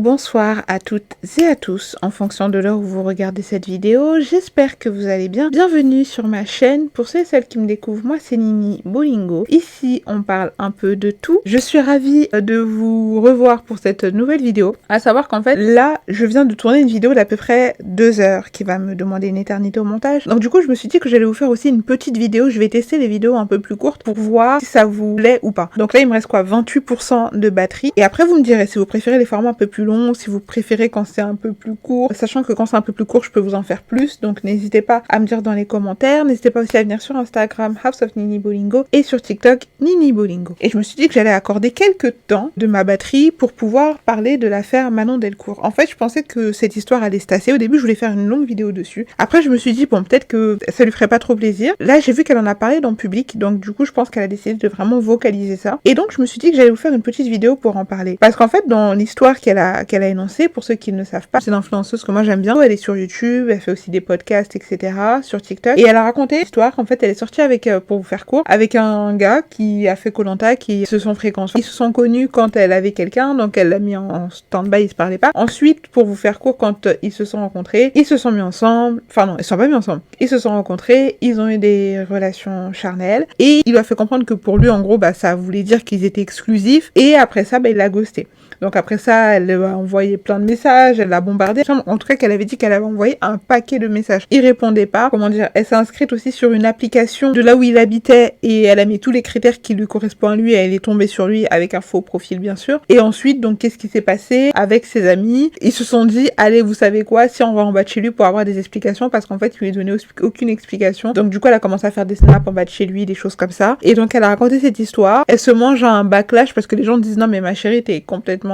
bonsoir à toutes et à tous, en fonction de l'heure où vous regardez cette vidéo. J'espère que vous allez bien. Bienvenue sur ma chaîne. Pour ceux et celles qui me découvrent, moi c'est Nini Bolingo. Ici, on parle un peu de tout. Je suis ravie de vous revoir pour cette nouvelle vidéo. À savoir qu'en fait, là, je viens de tourner une vidéo d'à peu près 2 heures qui va me demander une éternité au montage. Donc du coup, je me suis dit que j'allais vous faire aussi une petite vidéo. Je vais tester les vidéos un peu plus courtes pour voir si ça vous plaît ou pas. Donc là, il me reste quoi, 28% de batterie. Et après, vous me direz si vous préférez les formats un peu plus long, si vous préférez quand c'est un peu plus court, sachant que quand c'est un peu plus court, je peux vous en faire plus, donc n'hésitez pas à me dire dans les commentaires, n'hésitez pas aussi à venir sur Instagram, House of Nini Bolingo, et sur TikTok, Nini Bolingo. Et je me suis dit que j'allais accorder quelques temps de ma batterie pour pouvoir parler de l'affaire Manon Delcourt. En fait, je pensais que cette histoire allait se tasser. Au début, je voulais faire une longue vidéo dessus. Après, je me suis dit, bon, peut-être que ça lui ferait pas trop plaisir. Là, j'ai vu qu'elle en a parlé dans le public, donc du coup, je pense qu'elle a décidé de vraiment vocaliser ça. Et donc, je me suis dit que j'allais vous faire une petite vidéo pour en parler. Parce qu'en fait, dans l'histoire qu'elle a énoncée, pour ceux qui ne le savent pas, c'est une influenceuse que moi j'aime bien. Elle est sur YouTube, elle fait aussi des podcasts, etc. sur TikTok. Et elle a raconté l'histoire. En fait, elle est sortie avec, pour vous faire court, avec un gars qui a fait Koh-Lanta, qui se sont fréquentés. Ils se sont connus quand elle avait quelqu'un, donc elle l'a mis en stand-by, ils se parlaient pas. Ensuite, pour vous faire court, quand ils se sont rencontrés, ils se sont mis ensemble. Enfin non, ils se sont pas mis ensemble. Ils se sont rencontrés, ils ont eu des relations charnelles. Et il lui a fait comprendre que pour lui, en gros, bah ça voulait dire qu'ils étaient exclusifs. Et après ça, bah il l'a ghosté. Donc après ça, elle a envoyé plein de messages, elle l'a bombardé. En tout cas, qu'elle avait dit qu'elle avait envoyé un paquet de messages. Il répondait pas. Comment dire, elle s'est inscrite aussi sur une application de là où il habitait et elle a mis tous les critères qui lui correspondent à lui et elle est tombée sur lui avec un faux profil, bien sûr. Et ensuite, donc, qu'est-ce qui s'est passé avec ses amis? Ils se sont dit, allez, vous savez quoi, si on va en bas de chez lui pour avoir des explications, parce qu'en fait, il lui donnait aucune explication. Donc, du coup, elle a commencé à faire des snaps en bas de chez lui, des choses comme ça. Et donc, elle a raconté cette histoire. Elle se mange un backlash parce que les gens disent, non, mais ma chérie, t'es complètement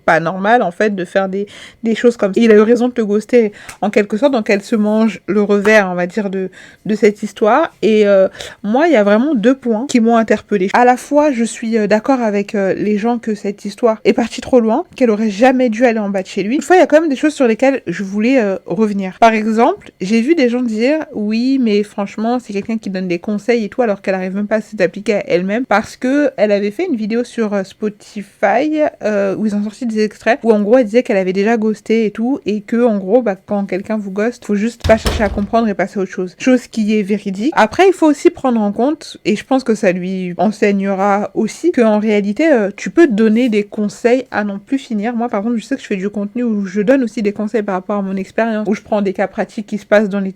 pas normal en fait de faire des choses comme ça. Il a eu raison de te ghoster en quelque sorte, donc elle se mange le revers, on va dire, de cette histoire. Et moi, il y a vraiment 2 points qui m'ont interpellée. À la fois, je suis d'accord avec les gens que cette histoire est partie trop loin, qu'elle aurait jamais dû aller en bas de chez lui. Une fois, il y a quand même des choses sur lesquelles je voulais revenir. Par exemple, j'ai vu des gens dire oui, mais franchement, c'est quelqu'un qui donne des conseils et tout, alors qu'elle arrive même pas à s'appliquer à elle-même, parce que elle avait fait une vidéo sur Spotify où ils ont sorti des extraits où en gros elle disait qu'elle avait déjà ghosté et tout, et que en gros bah quand quelqu'un vous ghoste, faut juste pas chercher à comprendre et passer à autre chose. Chose qui est véridique. Après, il faut aussi prendre en compte, et je pense que ça lui enseignera aussi, qu'en réalité tu peux donner des conseils à non plus finir. Moi par exemple, je sais que je fais du contenu où je donne aussi des conseils par rapport à mon expérience, où je prends des cas pratiques qui se passent dans les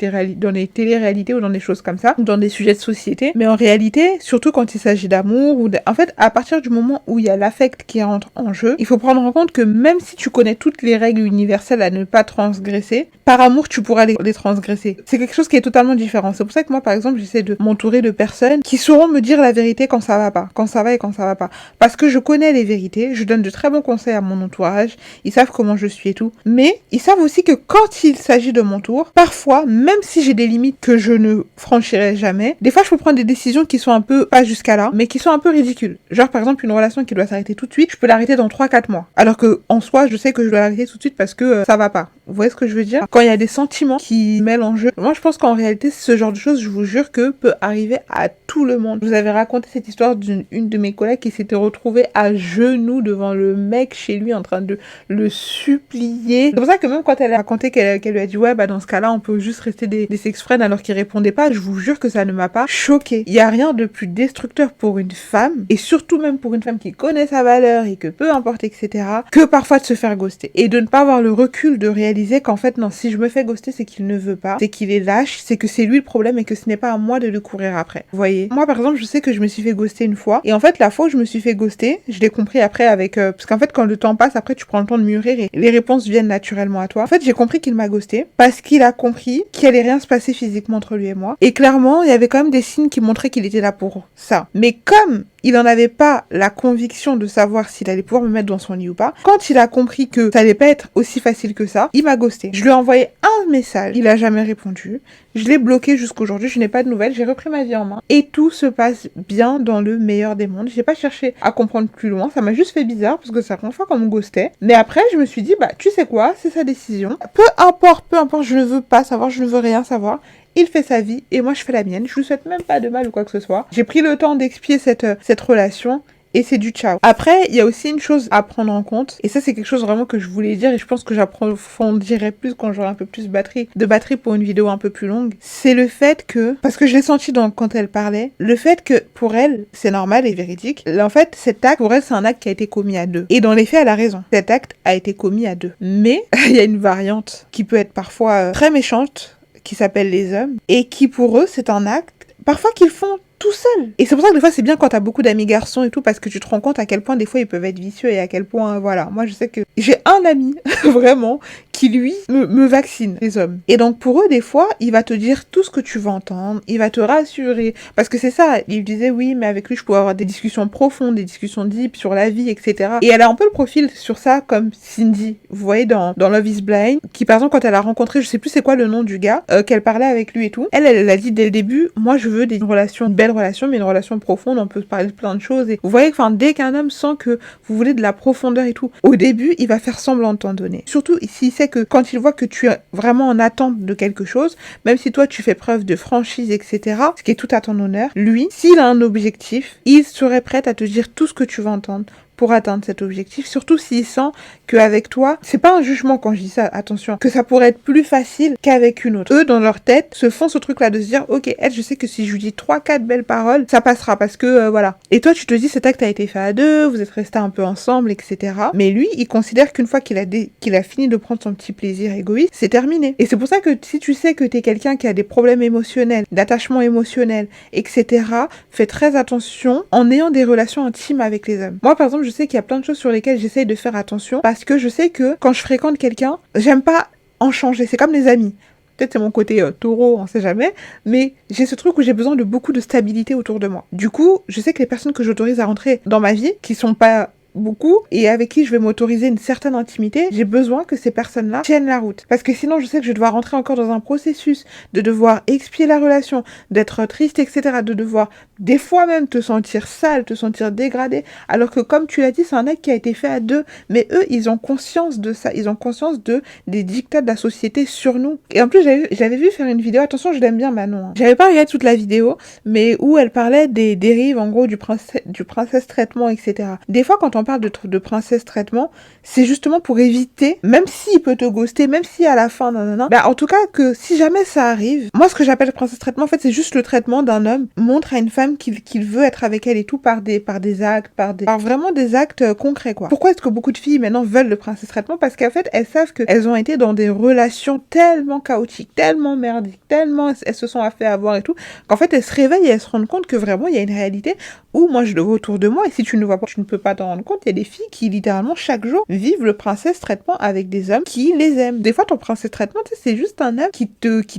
télé-réalités ou dans des choses comme ça, ou dans des sujets de société. Mais en réalité, surtout quand il s'agit d'amour ou en fait, à partir du moment où il y a l'affect qui rentre en jeu, il faut prendre en compte que même si tu connais toutes les règles universelles à ne pas transgresser, par amour, tu pourras les transgresser. C'est quelque chose qui est totalement différent. C'est pour ça que moi, par exemple, j'essaie de m'entourer de personnes qui sauront me dire la vérité quand ça va pas, quand ça va et quand ça va pas. Parce que je connais les vérités, je donne de très bons conseils à mon entourage, ils savent comment je suis et tout. Mais ils savent aussi que quand il s'agit de mon tour, parfois, même si j'ai des limites que je ne franchirai jamais, des fois, je peux prendre des décisions qui sont un peu, pas jusqu'à là, mais qui sont un peu ridicules. Genre, par exemple, une relation qui doit s'arrêter tout de suite, je peux l'arrêter dans 3-4 mois. Alors que, en soi, je sais que je dois l'arrêter tout de suite parce que ça va pas. Vous voyez ce que je veux dire? Quand il y a des sentiments qui mêlent en jeu. Moi, je pense qu'en réalité, ce genre de choses, je vous jure que peut arriver à tout le monde. Je vous avais raconté cette histoire d'une de mes collègues qui s'était retrouvée à genoux devant le mec chez lui en train de le supplier. C'est pour ça que même quand elle a raconté qu'elle lui a dit ouais, bah dans ce cas-là, on peut juste rester des sex friends alors qu'il répondait pas, je vous jure que ça ne m'a pas choquée. Il y a rien de plus destructeur pour une femme, et surtout même pour une femme qui connaît sa valeur et que peu importe, etc., que parfois de se faire ghoster. Et de ne pas avoir le recul de réaliser qu'en fait, non, si je me fais ghoster, c'est qu'il ne veut pas, c'est qu'il est lâche, c'est que c'est lui le problème et que ce n'est pas à moi de le courir après. Vous voyez? Moi, par exemple, je sais que je me suis fait ghoster une fois, et en fait, la fois où je me suis fait ghoster, je l'ai compris après avec... parce qu'en fait, quand le temps passe, après, tu prends le temps de mûrir et les réponses viennent naturellement à toi. En fait, j'ai compris qu'il m'a ghosté parce qu'il a compris qu'il allait rien se passer physiquement entre lui et moi. Et clairement, il y avait quand même des signes qui montraient qu'il était là pour ça. Mais comme il n'en avait pas la conviction de savoir s'il allait pouvoir me mettre dans son lit ou pas, quand il a compris que ça allait pas être aussi facile que ça, il m'a ghosté. Je lui ai envoyé un message, il a jamais répondu. Je l'ai bloqué jusqu'aujourd'hui, je n'ai pas de nouvelles, j'ai repris ma vie en main. Et tout se passe bien dans le meilleur des mondes. J'ai pas cherché à comprendre plus loin, ça m'a juste fait bizarre parce que c'est la première fois qu'on me ghostait. Mais après, je me suis dit, bah tu sais quoi, c'est sa décision. Peu importe, je ne veux pas savoir, je ne veux rien savoir. Il fait sa vie et moi je fais la mienne. Je lui souhaite même pas de mal ou quoi que ce soit. J'ai pris le temps d'expier cette relation et c'est du ciao. Après, il y a aussi une chose à prendre en compte, et ça c'est quelque chose vraiment que je voulais dire, et je pense que j'approfondirai plus quand j'aurai un peu plus de batterie pour une vidéo un peu plus longue, c'est le fait que, parce que je l'ai senti quand elle parlait, le fait que pour elle, c'est normal et véridique, en fait, cet acte, pour elle, c'est un acte qui a été commis à deux. Et dans les faits, elle a raison. Cet acte a été commis à deux. Mais, il y a une variante qui peut être parfois très méchante, qui s'appelle les hommes, et qui pour eux, c'est un acte, parfois qu'ils font tout seul. Et c'est pour ça que des fois c'est bien quand t'as beaucoup d'amis garçons et tout, parce que tu te rends compte à quel point des fois ils peuvent être vicieux et à quel point, voilà. Moi je sais que j'ai un ami, vraiment, qui lui me vaccine, les hommes. Et donc pour eux des fois, il va te dire tout ce que tu veux entendre, il va te rassurer, parce que c'est ça, il disait oui mais avec lui je pouvais avoir des discussions profondes, des discussions deep sur la vie, etc. Et elle a un peu le profil sur ça comme Cindy, vous voyez dans Love is Blind, qui par exemple quand elle a rencontré, je sais plus c'est quoi le nom du gars, qu'elle parlait avec lui et tout, elle a dit dès le début, moi je veux une belle relation, mais une relation profonde, on peut parler de plein de choses. Et vous voyez que dès qu'un homme sent que vous voulez de la profondeur et tout, au début, il va faire semblant de t'en donner. Surtout s'il sait que quand il voit que tu es vraiment en attente de quelque chose, même si toi tu fais preuve de franchise, etc., ce qui est tout à ton honneur, lui, s'il a un objectif, il serait prêt à te dire tout ce que tu veux entendre pour atteindre cet objectif, surtout s'il sent qu'avec toi, c'est pas un jugement quand je dis ça, attention, que ça pourrait être plus facile qu'avec une autre. Eux, dans leur tête, se font ce truc-là de se dire, ok, elle, je sais que si je lui dis 3-4 belles paroles, ça passera, parce que, voilà. Et toi, tu te dis, cet acte a été fait à deux, vous êtes restés un peu ensemble, etc. Mais lui, il considère qu'une fois qu'il a fini de prendre son petit plaisir égoïste, c'est terminé. Et c'est pour ça que si tu sais que t'es quelqu'un qui a des problèmes émotionnels, d'attachement émotionnel, etc., fais très attention en ayant des relations intimes avec les hommes. Moi, par exemple, je sais qu'il y a plein de choses sur lesquelles j'essaye de faire attention parce que je sais que quand je fréquente quelqu'un, j'aime pas en changer. C'est comme les amis. Peut-être c'est mon côté taureau, on sait jamais, mais j'ai ce truc où j'ai besoin de beaucoup de stabilité autour de moi. Du coup, je sais que les personnes que j'autorise à rentrer dans ma vie, qui sont pas beaucoup et avec qui je vais m'autoriser une certaine intimité, j'ai besoin que ces personnes-là tiennent la route. Parce que sinon, je sais que je dois rentrer encore dans un processus de devoir expier la relation, d'être triste, etc., de devoir des fois même te sentir sale, te sentir dégradé, alors que comme tu l'as dit, c'est un acte qui a été fait à deux, mais eux, ils ont conscience de ça, ils ont conscience des dictats de la société sur nous. Et en plus, j'avais vu faire une vidéo, attention, je l'aime bien Manon, hein. J'avais pas regardé toute la vidéo, mais où elle parlait des dérives, en gros, du princesse traitement, etc. Des fois, quand on parle de princesse traitement, c'est justement pour éviter, même s'il peut te ghoster, même si à la fin, nanana, bah en tout cas que si jamais ça arrive, moi ce que j'appelle princesse traitement, en fait c'est juste le traitement d'un homme montre à une femme qu'il veut être avec elle et tout par des actes, par vraiment des actes concrets quoi. Pourquoi est-ce que beaucoup de filles maintenant veulent le princesse traitement? Parce qu'en fait elles savent qu'elles ont été dans des relations tellement chaotiques, tellement merdiques, tellement elles se sont fait avoir et tout, qu'en fait elles se réveillent et elles se rendent compte que vraiment il y a une réalité où moi je le vois autour de moi et si tu ne le vois pas, tu ne peux pas t'en rendre compte. Il y a des filles qui littéralement chaque jour vivent le princesse traitement avec des hommes qui les aiment. Des fois ton princesse traitement, tu sais, c'est juste un homme qui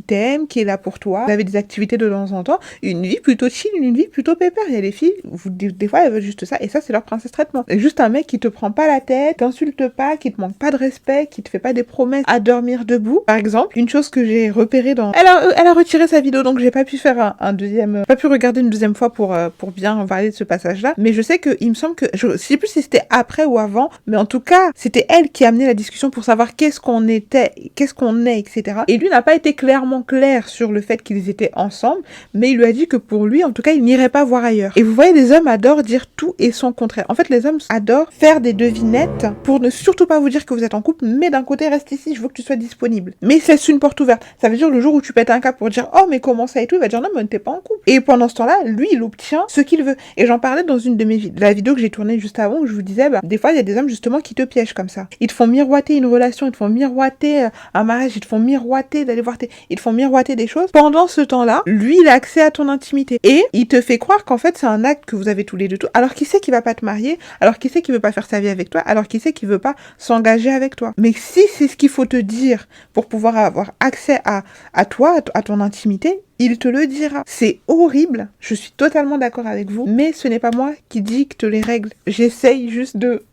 t'aime, qui est là pour toi. Vous avez des activités de temps en temps, une vie plutôt chill, une vie plutôt pépère. Il y a des filles, des fois elles veulent juste ça et ça c'est leur princesse traitement. C'est juste un mec qui te prend pas la tête, t'insulte pas, qui te manque pas de respect, qui te fait pas des promesses à dormir debout. Par exemple, une chose que j'ai repérée dans... Elle a retiré sa vidéo donc j'ai pas pu faire un deuxième... pas pu regarder une deuxième fois pour bien parler de ce passage-là. Mais je sais que il me semble que... Je sais plus si c'était après ou avant, mais en tout cas, c'était elle qui a amené la discussion pour savoir qu'est-ce qu'on était, qu'est-ce qu'on est, etc. Et lui n'a pas été clairement clair sur le fait qu'ils étaient ensemble, mais il lui a dit que pour lui, en tout cas, il n'irait pas voir ailleurs. Et vous voyez, les hommes adorent dire tout et son contraire. En fait, les hommes adorent faire des devinettes pour ne surtout pas vous dire que vous êtes en couple, mais d'un côté, reste ici, je veux que tu sois disponible. Mais il se laisse une porte ouverte. Ça veut dire le jour où tu pètes un câble pour dire oh mais comment ça et tout, il va dire non mais t'es pas en couple. Et pendant ce temps-là, lui, il obtient ce qu'il veut. Et j'en parlais dans une de mes la vidéo que j'ai tournée juste avant où je vous disais, bah, des fois, il y a des hommes justement qui te piègent comme ça. Ils te font miroiter une relation, ils te font miroiter un mariage, ils te font miroiter d'aller voir ils te font miroiter des choses. Pendant ce temps-là, lui, il a accès à ton intimité. Et il te fait croire qu'en fait, c'est un acte que vous avez tous les deux, alors qu'il sait qu'il va pas te marier, alors qu'il sait qu'il veut pas faire sa vie avec toi, alors qu'il sait qu'il veut pas s'engager avec toi. Mais si c'est ce qu'il faut te dire pour pouvoir avoir accès à toi, à ton intimité, il te le dira. C'est horrible, je suis totalement d'accord avec vous, mais ce n'est pas moi qui dicte les règles. J'essaye juste de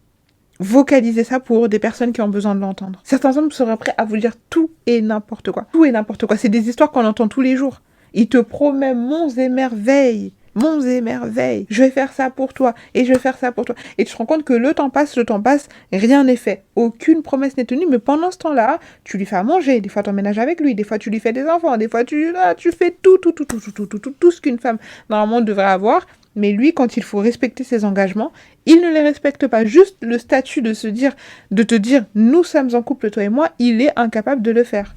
vocaliser ça pour des personnes qui ont besoin de l'entendre. Certains hommes seraient prêts à vous dire tout et n'importe quoi. Tout et n'importe quoi. C'est des histoires qu'on entend tous les jours. Il te promet monts et merveilles. Monts et merveilles. Je vais faire ça pour toi. Et je vais faire ça pour toi. Et tu te rends compte que le temps passe, rien n'est fait. Aucune promesse n'est tenue. Mais pendant ce temps-là, tu lui fais à manger. Des fois, tu emménages avec lui. Des fois, tu lui fais des enfants. Des fois, tu fais tout ce qu'une femme, normalement, devrait avoir. Mais lui, quand il faut respecter ses engagements, il ne les respecte pas. Juste le statut de te dire, nous sommes en couple, toi et moi, il est incapable de le faire.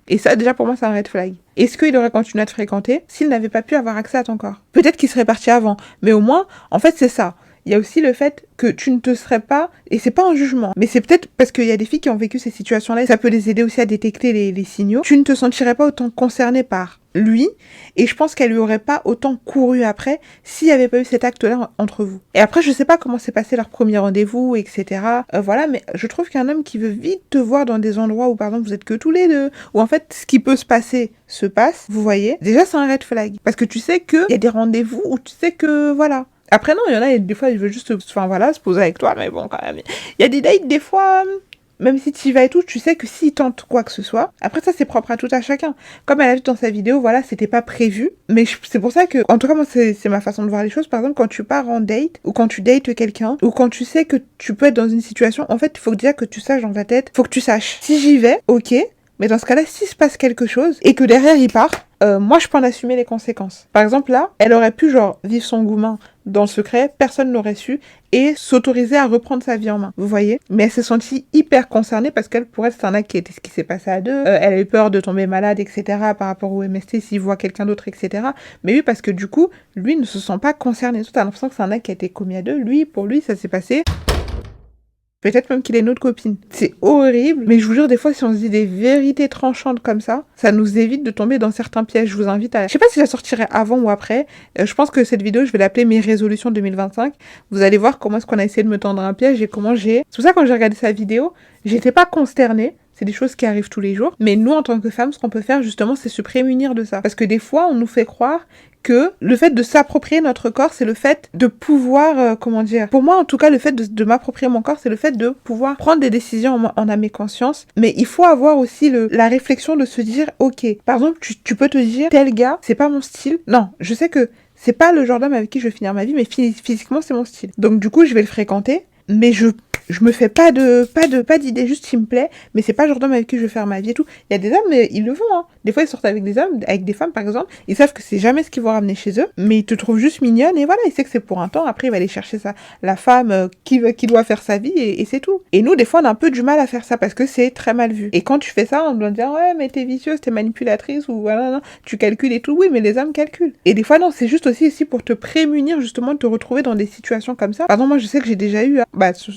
Et ça, déjà, pour moi, c'est un red flag. Est-ce qu'il aurait continué à te fréquenter s'il n'avait pas pu avoir accès à ton corps? Peut-être qu'il serait parti avant. Mais au moins, en fait, c'est ça. Il y a aussi le fait que tu ne te serais pas, et c'est pas un jugement, mais c'est peut-être parce qu'il y a des filles qui ont vécu ces situations-là, et ça peut les aider aussi à détecter les signaux. Tu ne te sentirais pas autant concernée par lui, et je pense qu'elle lui aurait pas autant couru après s'il n'y avait pas eu cet acte-là entre vous. Et après, je sais pas comment s'est passé leur premier rendez-vous, etc. Voilà, mais je trouve qu'un homme qui veut vite te voir dans des endroits où, par exemple, vous êtes que tous les deux, où en fait, ce qui peut se passer se passe, vous voyez, déjà c'est un red flag. Parce que tu sais qu'il y a des rendez-vous où tu sais que, voilà. Après non, il y en a, des fois, ils veulent juste, se poser avec toi, mais bon, quand même. Il y a des dates, des fois, même si tu y vas et tout, tu sais que s'ils tentent quoi que ce soit, après ça, c'est propre à tout à chacun. Comme elle a dit dans sa vidéo, voilà, c'était pas prévu, mais c'est pour ça que, en tout cas, moi, c'est ma façon de voir les choses. Par exemple, quand tu pars en date, ou quand tu dates quelqu'un, ou quand tu sais que tu peux être dans une situation, en fait, il faut déjà que tu saches dans ta tête, faut que tu saches. Si j'y vais, ok, mais dans ce cas-là, s'il se passe quelque chose, et que derrière, il part, moi, je peux en assumer les conséquences. Par exemple, là, elle aurait pu, vivre son gourmand dans le secret, personne n'aurait su, et s'autoriser à reprendre sa vie en main, vous voyez. Mais elle s'est sentie hyper concernée parce qu'elle, pour elle, c'est un acte qui était ce qui s'est passé à deux. Elle a eu peur de tomber malade, etc. par rapport au MST s'il voit quelqu'un d'autre, etc. Mais oui, parce que du coup, lui ne se sent pas concerné. Toi, t'as l'impression que c'est un acte qui a été commis à deux. Lui, pour lui, ça s'est passé... Peut-être même qu'il a une autre copine. C'est horrible, mais je vous jure, des fois, si on se dit des vérités tranchantes comme ça nous évite de tomber dans certains pièges. Je vous invite à... Je sais pas si je la sortirai avant ou après. Je pense que cette vidéo, je vais l'appeler mes résolutions 2025. Vous allez voir comment est-ce qu'on a essayé de me tendre un piège et comment j'ai... C'est pour ça, quand j'ai regardé sa vidéo, j'étais pas consternée. C'est des choses qui arrivent tous les jours. Mais nous, en tant que femmes, ce qu'on peut faire, justement, c'est se prémunir de ça. Parce que des fois, on nous fait croire que le fait de s'approprier notre corps, c'est le fait de pouvoir, pour moi en tout cas, le fait de m'approprier mon corps, c'est le fait de pouvoir prendre des décisions en âme et conscience, mais il faut avoir aussi la réflexion de se dire, ok, par exemple, tu peux te dire, tel gars, c'est pas mon style, non, je sais que c'est pas le genre d'homme avec qui je vais finir ma vie, mais physiquement, c'est mon style. Donc du coup, je vais le fréquenter, mais je me fais pas d'idée, juste il me plaît, mais c'est pas le genre d'homme avec qui je vais faire ma vie et tout. Il y a des hommes, mais ils le font, hein. Des fois, ils sortent avec des hommes, avec des femmes, par exemple. Ils savent que c'est jamais ce qu'ils vont ramener chez eux, mais ils te trouvent juste mignonne, et voilà, il sait que c'est pour un temps. Après, il va aller chercher la femme qui doit faire sa vie, et c'est tout. Et nous, des fois, on a un peu du mal à faire ça, parce que c'est très mal vu. Et quand tu fais ça, on doit dire, ouais, mais t'es vicieuse, t'es manipulatrice, ou voilà, non, tu calcules et tout. Oui, mais les hommes calculent. Et des fois, non, c'est juste aussi pour te prémunir, justement, de te retrouver dans des situations comme ça. Par exemple, moi, je sais que j'ai déjà eu,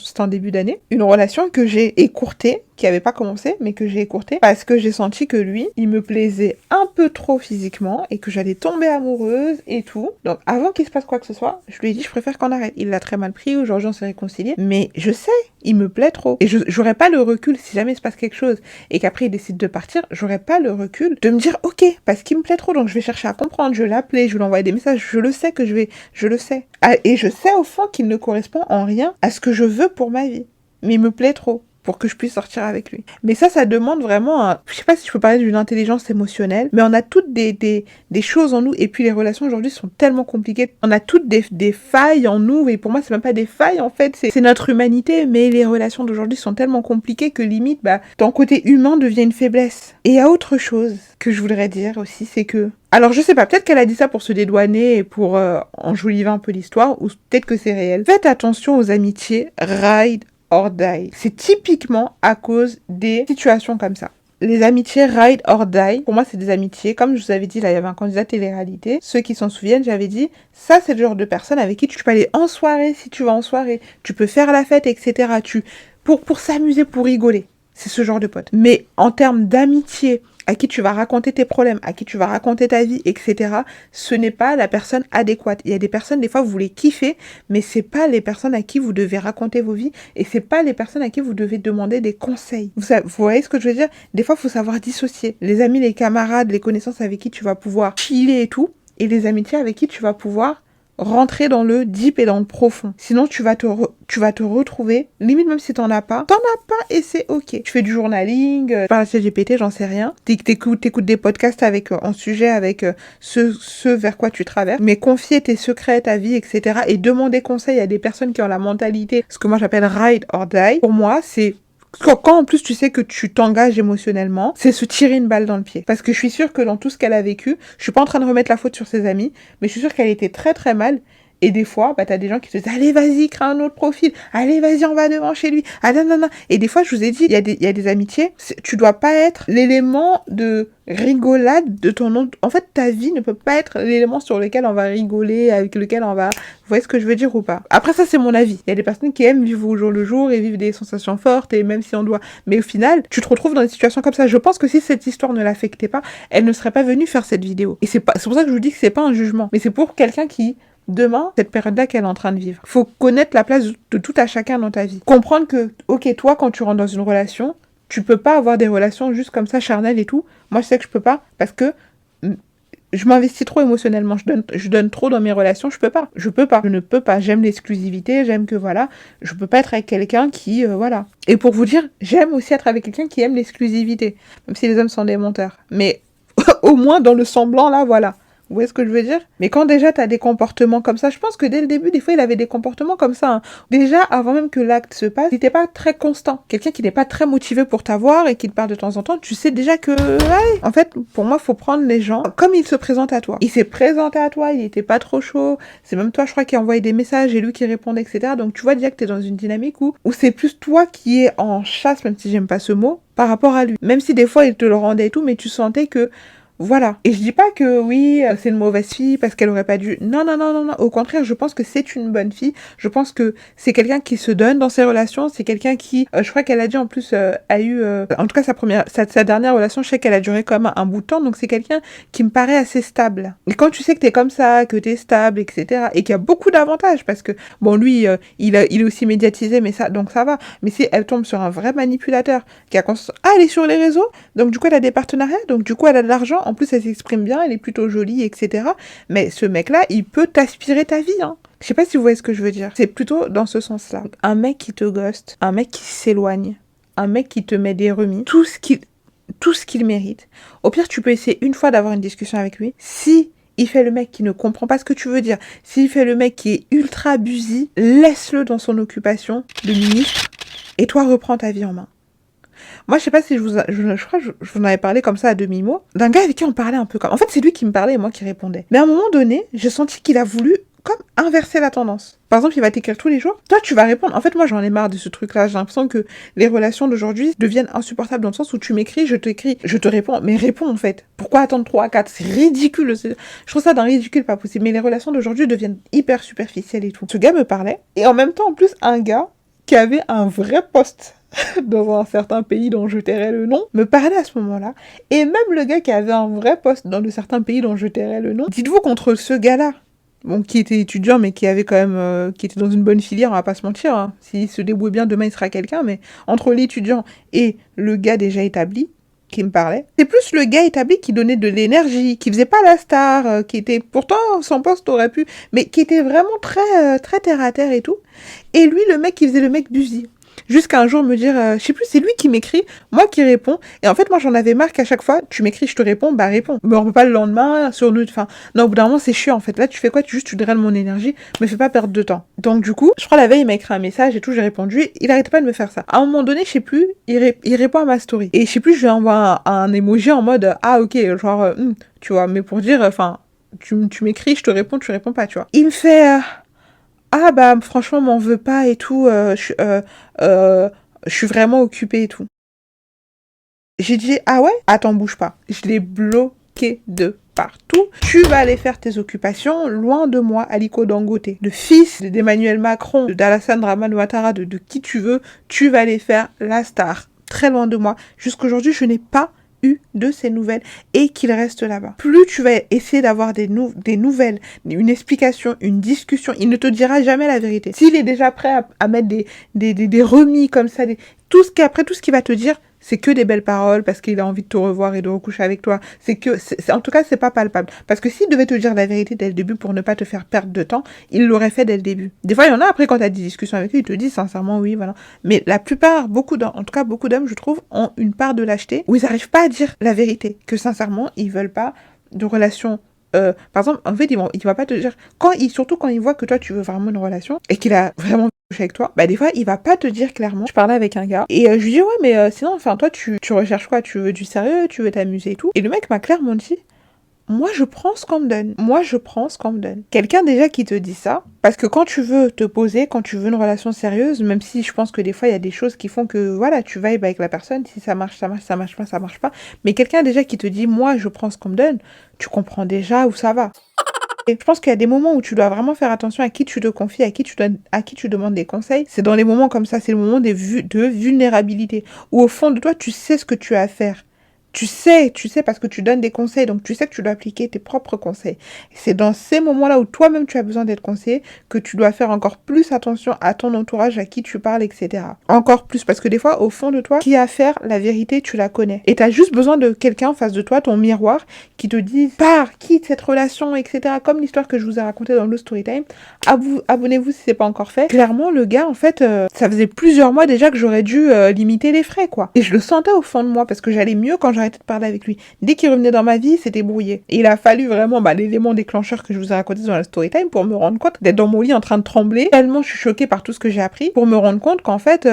c'était en début d'année, une relation que j'ai écourtée, qui avait pas commencé, mais que j'ai écourtée, parce que j'ai senti que lui, il me plaisait un peu trop physiquement, et que j'allais tomber amoureuse, et tout. Donc, avant qu'il se passe quoi que ce soit, je lui ai dit, je préfère qu'on arrête. Il l'a très mal pris, aujourd'hui on s'est réconciliés, mais je sais, il me plaît trop. Et j'aurais pas le recul, si jamais il se passe quelque chose, et qu'après il décide de partir, j'aurais pas le recul de me dire, ok, parce qu'il me plaît trop, donc je vais chercher à comprendre, je vais l'appeler, je vais lui envoyer des messages, je le sais je le sais. Et je sais au fond qu'il ne correspond en rien à ce que je veux pour ma vie. Mais il me plaît trop pour que je puisse sortir avec lui. Mais ça demande vraiment je sais pas si je peux parler d'une intelligence émotionnelle, mais on a toutes des choses en nous, et puis les relations aujourd'hui sont tellement compliquées. On a toutes des failles en nous, et pour moi, c'est même pas des failles, en fait, c'est notre humanité, mais les relations d'aujourd'hui sont tellement compliquées que limite, ton côté humain devient une faiblesse. Et il y a autre chose que je voudrais dire aussi, c'est que... Alors je sais pas, peut-être qu'elle a dit ça pour se dédouaner et pour enjoliver un peu l'histoire, ou peut-être que c'est réel. Faites attention aux amitiés ride or die. C'est typiquement à cause des situations comme ça. Les amitiés ride or die, pour moi, c'est des amitiés, comme je vous avais dit, là, il y avait un candidat télé-réalité. Ceux qui s'en souviennent, j'avais dit, ça, c'est le genre de personne avec qui tu peux aller en soirée si tu vas en soirée. Tu peux faire la fête, etc. Pour s'amuser, pour rigoler. C'est ce genre de pote. Mais en termes d'amitié, à qui tu vas raconter tes problèmes, à qui tu vas raconter ta vie, etc., ce n'est pas la personne adéquate. Il y a des personnes, des fois, vous les kiffez, mais c'est pas les personnes à qui vous devez raconter vos vies, et c'est pas les personnes à qui vous devez demander des conseils. Vous voyez ce que je veux dire? Des fois, il faut savoir dissocier. Les amis, les camarades, les connaissances avec qui tu vas pouvoir chiller et tout, et les amitiés avec qui tu vas pouvoir rentrer dans le deep et dans le profond. Sinon, tu vas te retrouver, limite même si t'en as pas et c'est ok. Tu fais du journaling, par la ChatGPT, j'en sais rien. T'écoutes des podcasts en sujet avec ce vers quoi tu traverses. Mais confier tes secrets, ta vie, etc. et demander conseil à des personnes qui ont la mentalité, ce que moi j'appelle ride or die, pour moi, c'est... Quand en plus tu sais que tu t'engages émotionnellement, c'est se tirer une balle dans le pied. Parce que je suis sûre que dans tout ce qu'elle a vécu, je suis pas en train de remettre la faute sur ses amis, mais je suis sûre qu'elle était très très mal, Et des fois, bah, t'as des gens qui te disent, allez, vas-y, crée un autre profil. Allez, vas-y, on va devant chez lui. Ah, non, non, non. Et des fois, je vous ai dit, il y a des amitiés. Tu dois pas être l'élément de rigolade de ton nom. En fait, ta vie ne peut pas être l'élément sur lequel on va rigoler, avec lequel on va... Vous voyez ce que je veux dire ou pas? Après, ça, c'est mon avis. Il y a des personnes qui aiment vivre au jour le jour et vivre des sensations fortes, et même si on doit... Mais au final, tu te retrouves dans des situations comme ça. Je pense que si cette histoire ne l'affectait pas, elle ne serait pas venue faire cette vidéo. Et c'est pour ça que je vous dis que c'est pas un jugement. Mais c'est pour quelqu'un qui... Demain, cette période-là qu'elle est en train de vivre. Faut connaître la place de tout à chacun dans ta vie. Comprendre que, ok, toi, quand tu rentres dans une relation, tu peux pas avoir des relations juste comme ça, charnelles et tout. Moi, je sais que je peux pas, parce que je m'investis trop émotionnellement. Je donne trop dans mes relations, je peux pas. Je ne peux pas. J'aime l'exclusivité, j'aime que, voilà, je peux pas être avec quelqu'un qui, voilà. Et pour vous dire, j'aime aussi être avec quelqu'un qui aime l'exclusivité. Même si les hommes sont des menteurs. Mais, au moins, dans le semblant, là, voilà. Vous voyez ce que je veux dire? Mais quand déjà t'as des comportements comme ça, je pense que dès le début, des fois, il avait des comportements comme ça. Hein. Déjà, avant même que l'acte se passe, il n'était pas très constant. Quelqu'un qui n'est pas très motivé pour t'avoir et qui te parle de temps en temps, tu sais déjà que... Ouais. En fait, pour moi, faut prendre les gens comme ils se présentent à toi. Il s'est présenté à toi, il était pas trop chaud. C'est même toi, je crois, qui a envoyé des messages et lui qui répondait, etc. Donc tu vois déjà que t'es dans une dynamique où c'est plus toi qui es en chasse, même si j'aime pas ce mot, par rapport à lui. Même si des fois, il te le rendait et tout, mais tu sentais que... Voilà. Et je dis pas que oui, c'est une mauvaise fille parce qu'elle aurait pas dû. Non, non, non, non, non. Au contraire, je pense que c'est une bonne fille. Je pense que c'est quelqu'un qui se donne dans ses relations. C'est quelqu'un qui, je crois qu'elle a dit en plus, a eu, en tout cas sa dernière relation, je sais qu'elle a duré quand même un bout de temps. Donc c'est quelqu'un qui me paraît assez stable. Et quand tu sais que t'es comme ça, que t'es stable, etc. Et qu'il y a beaucoup d'avantages parce que, bon, lui, il est aussi médiatisé, mais ça, donc ça va. Mais si elle tombe sur un vrai manipulateur qui a elle est sur les réseaux, donc du coup elle a des partenariats, donc du coup elle a de l'argent. En plus, elle s'exprime bien, elle est plutôt jolie, etc. Mais ce mec-là, il peut t'aspirer ta vie, hein. Je sais pas si vous voyez ce que je veux dire. C'est plutôt dans ce sens-là. Un mec qui te ghost, un mec qui s'éloigne, un mec qui te met des remis, tout ce qu'il mérite. Au pire, tu peux essayer une fois d'avoir une discussion avec lui. Si il fait le mec qui ne comprend pas ce que tu veux dire, s'il fait le mec qui est ultra abusif, laisse-le dans son occupation de ministre et toi, reprends ta vie en main. Moi, je sais pas si je crois que je vous en avais parlé comme ça à demi-mot, d'un gars avec qui on parlait un peu comme... En fait, c'est lui qui me parlait et moi qui répondais. Mais à un moment donné, j'ai senti qu'il a voulu comme inverser la tendance. Par exemple, il va t'écrire tous les jours. Toi, tu vas répondre. En fait, moi, j'en ai marre de ce truc-là. J'ai l'impression que les relations d'aujourd'hui deviennent insupportables dans le sens où tu m'écris, je te réponds. Mais réponds, en fait. Pourquoi attendre 3 à 4? C'est ridicule. Je trouve ça d'un ridicule pas possible. Mais les relations d'aujourd'hui deviennent hyper superficielles et tout. Ce gars me parlait. Et en même temps, en plus, un gars qui avait un vrai poste dans un certain pays dont je tairai le nom, me parlait à ce moment-là. Et même le gars qui avait un vrai poste dans de certains pays dont je tairai le nom, dites-vous contre ce gars-là, bon, qui était étudiant, mais qui avait quand même, qui était dans une bonne filière, on va pas se mentir, hein. S'il se débrouille bien, demain il sera quelqu'un, mais entre l'étudiant et le gars déjà établi, qui me parlait, c'est plus le gars établi qui donnait de l'énergie, qui faisait pas la star, qui était, pourtant, son poste aurait pu, mais qui était vraiment très, très terre à terre et tout. Et lui, le mec qui faisait le mec d'usine. Jusqu'à un jour me dire, je sais plus, c'est lui qui m'écrit, moi qui réponds. Et en fait, moi, j'en avais marre qu'à chaque fois, tu m'écris, je te réponds, bah réponds. Mais on peut pas le lendemain, sur nous, enfin, non, au bout d'un moment, c'est chiant, en fait. Là, tu fais quoi? Tu draines mon énergie, me fais pas perdre de temps. Donc, du coup, je crois la veille, il m'a écrit un message et tout, j'ai répondu, il arrêtait pas de me faire ça. À un moment donné, je sais plus, il répond à ma story. Et je sais plus, je lui envoie un emoji en mode, ah, ok, genre, tu vois, mais pour dire, enfin, tu m'écris, je te réponds, tu réponds pas, tu vois. Il me fait, ah, bah, franchement, m'en veux pas et tout, je suis vraiment occupée et tout. J'ai dit, ah ouais? Attends, bouge pas. Je l'ai bloqué de partout. Tu vas aller faire tes occupations loin de moi, Aliko Dangote. Le fils d'Emmanuel Macron, d'Alassane Dramane Ouattara, de qui tu veux, tu vas aller faire la star. Très loin de moi. Jusqu'aujourd'hui, je n'ai pas eu de ces nouvelles et qu'il reste là-bas. Plus tu vas essayer d'avoir des nouvelles, une explication, une discussion, il ne te dira jamais la vérité. S'il est déjà prêt à mettre des remis comme ça, tout ce qu'il va te dire, c'est que des belles paroles parce qu'il a envie de te revoir et de recoucher avec toi. En tout cas, c'est pas palpable. Parce que s'il devait te dire la vérité dès le début pour ne pas te faire perdre de temps, il l'aurait fait dès le début. Des fois, il y en a après quand tu as des discussions avec lui, il te dit sincèrement oui, voilà. Mais la plupart, en tout cas beaucoup d'hommes, je trouve, ont une part de lâcheté où ils n'arrivent pas à dire la vérité. Que sincèrement, ils veulent pas de relation. Par exemple, en fait, il va pas te dire surtout quand il voit que toi tu veux vraiment une relation et qu'il a vraiment couché avec toi, bah des fois il va pas te dire clairement. Je parlais avec un gars et je lui dis ouais mais sinon enfin toi tu recherches quoi, tu veux du sérieux, tu veux t'amuser et tout, et le mec m'a clairement dit moi je prends ce qu'on me donne. Moi je prends ce qu'on me donne. Quelqu'un déjà qui te dit ça, parce que quand tu veux te poser, quand tu veux une relation sérieuse, même si je pense que des fois il y a des choses qui font que voilà, tu vibes avec la personne, si ça marche, ça marche, ça marche pas, ça marche pas. Mais quelqu'un déjà qui te dit moi je prends ce qu'on me donne, tu comprends déjà où ça va. Et je pense qu'il y a des moments où tu dois vraiment faire attention à qui tu te confies, à qui tu demandes des conseils. C'est dans les moments comme ça, c'est le moment de vulnérabilité, où au fond de toi, tu sais ce que tu as à faire. Tu sais parce que tu donnes des conseils, donc tu sais que tu dois appliquer tes propres conseils. Et c'est dans ces moments-là où toi-même tu as besoin d'être conseillé que tu dois faire encore plus attention à ton entourage, à qui tu parles, etc. Encore plus, parce que des fois, au fond de toi, qui a à faire, la vérité, tu la connais. Et tu as juste besoin de quelqu'un en face de toi, ton miroir, qui te dise, pars, quitte cette relation, etc. Comme l'histoire que je vous ai racontée dans le story time. Abonnez-vous si c'est pas encore fait. Clairement, le gars, en fait, ça faisait plusieurs mois déjà que j'aurais dû limiter les frais, quoi. Et je le sentais au fond de moi, parce que j'allais mieux quand j'arrêtais de parler avec lui. Dès qu'il revenait dans ma vie, c'était brouillé. Et il a fallu vraiment l'élément déclencheur que je vous ai raconté dans la story time pour me rendre compte d'être dans mon lit en train de trembler. Tellement je suis choquée par tout ce que j'ai appris pour me rendre compte qu'en fait,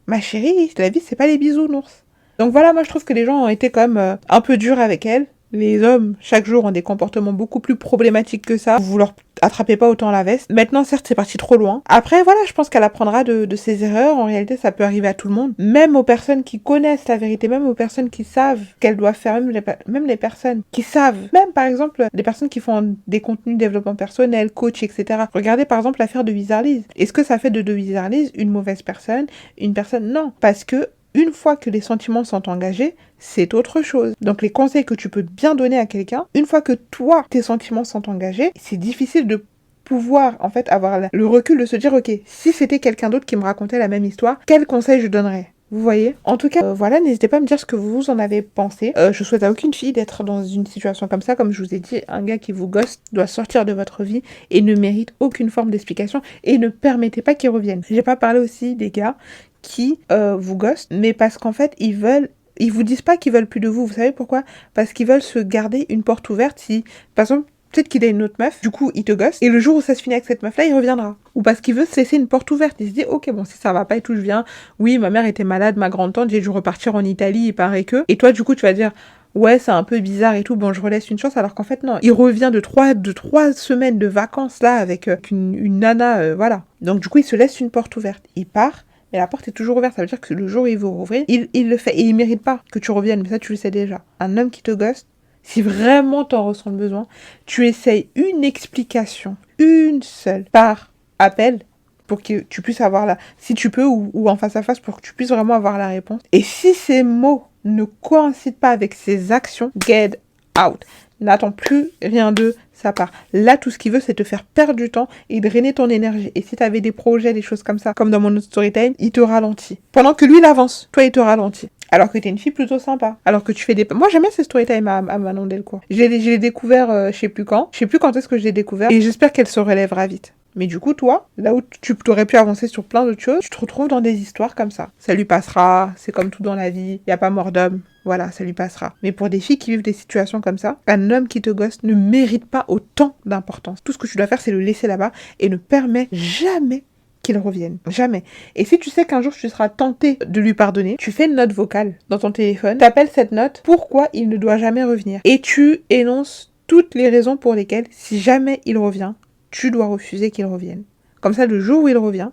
ma chérie, la vie, c'est pas les bisounours. Donc voilà, moi je trouve que les gens ont été quand même un peu durs avec elle. Les hommes, chaque jour, ont des comportements beaucoup plus problématiques que ça. Vous leur attrapez pas autant la veste. Maintenant, certes, c'est parti trop loin. Après, voilà, je pense qu'elle apprendra de ses erreurs. En réalité, ça peut arriver à tout le monde. Même aux personnes qui connaissent la vérité, même aux personnes qui savent qu'elles doivent faire, même les personnes qui savent. Même, par exemple, des personnes qui font des contenus de développement personnel, coach, etc. Regardez, par exemple, l'affaire de Wizardliz. Est-ce que ça fait de Wizardliz une mauvaise personne? Une personne? Non. Parce que une fois que les sentiments sont engagés, c'est autre chose. Donc les conseils que tu peux bien donner à quelqu'un, une fois que toi, tes sentiments sont engagés, c'est difficile de pouvoir en fait avoir le recul de se dire ok, si c'était quelqu'un d'autre qui me racontait la même histoire, quel conseil je donnerais? Vous voyez? En tout cas, voilà, n'hésitez pas à me dire ce que vous en avez pensé. Je souhaite à aucune fille d'être dans une situation comme ça. Comme je vous ai dit, un gars qui vous ghost doit sortir de votre vie et ne mérite aucune forme d'explication et ne permettez pas qu'il revienne. J'ai pas parlé aussi des gars qui vous ghostent, mais parce qu'en fait, ils vous disent pas qu'ils veulent plus de vous. Vous savez pourquoi? Parce qu'ils veulent se garder une porte ouverte si, par exemple, peut-être qu'il a une autre meuf, du coup, il te ghost, et le jour où ça se finit avec cette meuf-là, il reviendra. Ou parce qu'il veut se laisser une porte ouverte. Il se dit, ok, bon, si ça va pas et tout, je viens. Oui, ma mère était malade, ma grande-tante, j'ai dû repartir en Italie, il paraît que. Et toi, du coup, tu vas dire, ouais, c'est un peu bizarre et tout, bon, je relaisse une chance, alors qu'en fait, non. Il revient de trois semaines de vacances, là, avec une nana, voilà. Donc, du coup, il se laisse une porte ouverte. Il part. Mais la porte est toujours ouverte, ça veut dire que le jour où il veut rouvrir, il le fait. Et il mérite pas que tu reviennes, mais ça tu le sais déjà. Un homme qui te ghost, si vraiment t'en ressens le besoin, tu essayes une explication, une seule, par appel, pour que tu puisses avoir si tu peux, ou en face à face, pour que tu puisses vraiment avoir la réponse. Et si ces mots ne coïncident pas avec ses actions, get out. N'attends plus rien d'eux, ça part. Là, tout ce qu'il veut, c'est te faire perdre du temps et drainer ton énergie. Et si t'avais des projets, des choses comme ça, comme dans mon autre story time, il te ralentit. Pendant que lui, il avance, toi, il te ralentit. Alors que t'es une fille plutôt sympa. Alors que tu fais des... Moi, j'aime bien ces story time à Manon Delcourt. Je l'ai découvert, je sais plus quand. Je sais plus quand est-ce que je l'ai découvert. Et j'espère qu'elle se relèvera vite. Mais du coup, toi, là où tu aurais pu avancer sur plein d'autres choses, tu te retrouves dans des histoires comme ça. Ça lui passera, c'est comme tout dans la vie, y a pas mort d'homme. Voilà, ça lui passera. Mais pour des filles qui vivent des situations comme ça, un homme qui te ghoste ne mérite pas autant d'importance. Tout ce que tu dois faire, c'est le laisser là-bas et ne permet jamais qu'il revienne. Jamais. Et si tu sais qu'un jour tu seras tenté de lui pardonner, tu fais une note vocale dans ton téléphone, t'appelles cette note, pourquoi il ne doit jamais revenir. Et tu énonces toutes les raisons pour lesquelles, si jamais il revient, tu dois refuser qu'il revienne. Comme ça, le jour où il revient,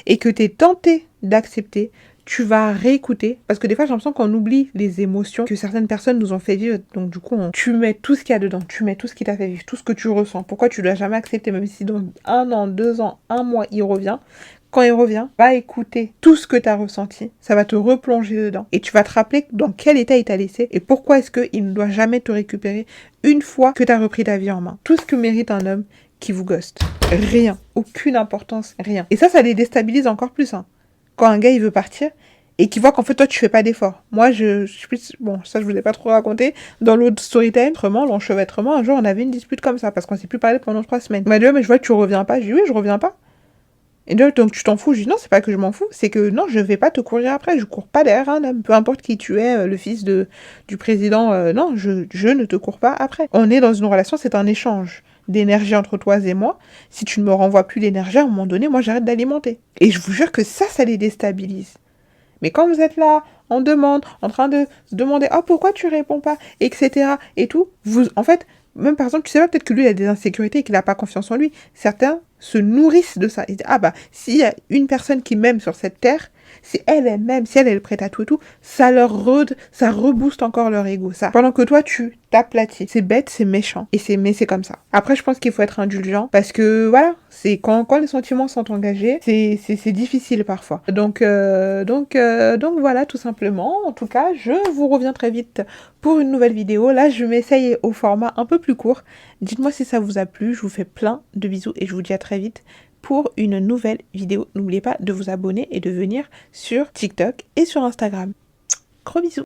et que tu es tenté d'accepter, tu vas réécouter, parce que des fois j'ai l'impression qu'on oublie les émotions que certaines personnes nous ont fait vivre, donc du coup tu mets tout ce qu'il y a dedans, tu mets tout ce qui t'a fait vivre, tout ce que tu ressens, pourquoi tu dois jamais accepter, même si dans 1 an, 2 ans, 1 mois il revient, quand il revient, va écouter tout ce que tu as ressenti, ça va te replonger dedans, et tu vas te rappeler dans quel état il t'a laissé, et pourquoi est-ce qu'il ne doit jamais te récupérer une fois que tu as repris ta vie en main. Tout ce que mérite un homme qui vous ghost. Rien. Aucune importance. Rien. Et ça les déstabilise encore plus. Hein. Quand un gars, il veut partir et qu'il voit qu'en fait, toi, tu fais pas d'effort. Moi, je suis plus... Bon, ça, je vous ai pas trop raconté. Dans l'autre storytime, l'enchevêtrement, un jour, on avait une dispute comme ça parce qu'on s'est plus parlé pendant 3 semaines. Il m'a dit, mais je vois que tu reviens pas. Je dis, oui, je reviens pas. Et donc, tu t'en fous? Je dis, non, c'est pas que je m'en fous. C'est que, non, je vais pas te courir après. Je cours pas derrière un homme. Peu importe qui tu es, le fils du président. Non, je ne te cours pas après. On est dans une relation, c'est un échange d'énergie entre toi et moi. Si tu ne me renvoies plus l'énergie, à un moment donné, moi, j'arrête d'alimenter. Et je vous jure que ça les déstabilise. Mais quand vous êtes là, en train de se demander, oh, pourquoi tu réponds pas, etc. et tout, en fait, même par exemple, tu sais pas, peut-être que lui, il a des insécurités et qu'il n'a pas confiance en lui. Certains se nourrissent de ça. Ils disent, ah bah, s'il y a une personne qui m'aime sur cette terre, si elle-même, si elle est prête à tout et tout, ça ça rebooste encore leur ego, ça. Pendant que toi, tu t'aplatis. C'est bête, c'est méchant. Mais c'est comme ça. Après, je pense qu'il faut être indulgent parce que, voilà, c'est quand les sentiments sont engagés, c'est difficile parfois. Donc voilà, tout simplement. En tout cas, je vous reviens très vite pour une nouvelle vidéo. Là, je m'essaye au format un peu plus court. Dites-moi si ça vous a plu. Je vous fais plein de bisous et je vous dis à très vite pour une nouvelle vidéo. N'oubliez pas de vous abonner et de venir sur TikTok et sur Instagram. Gros bisous!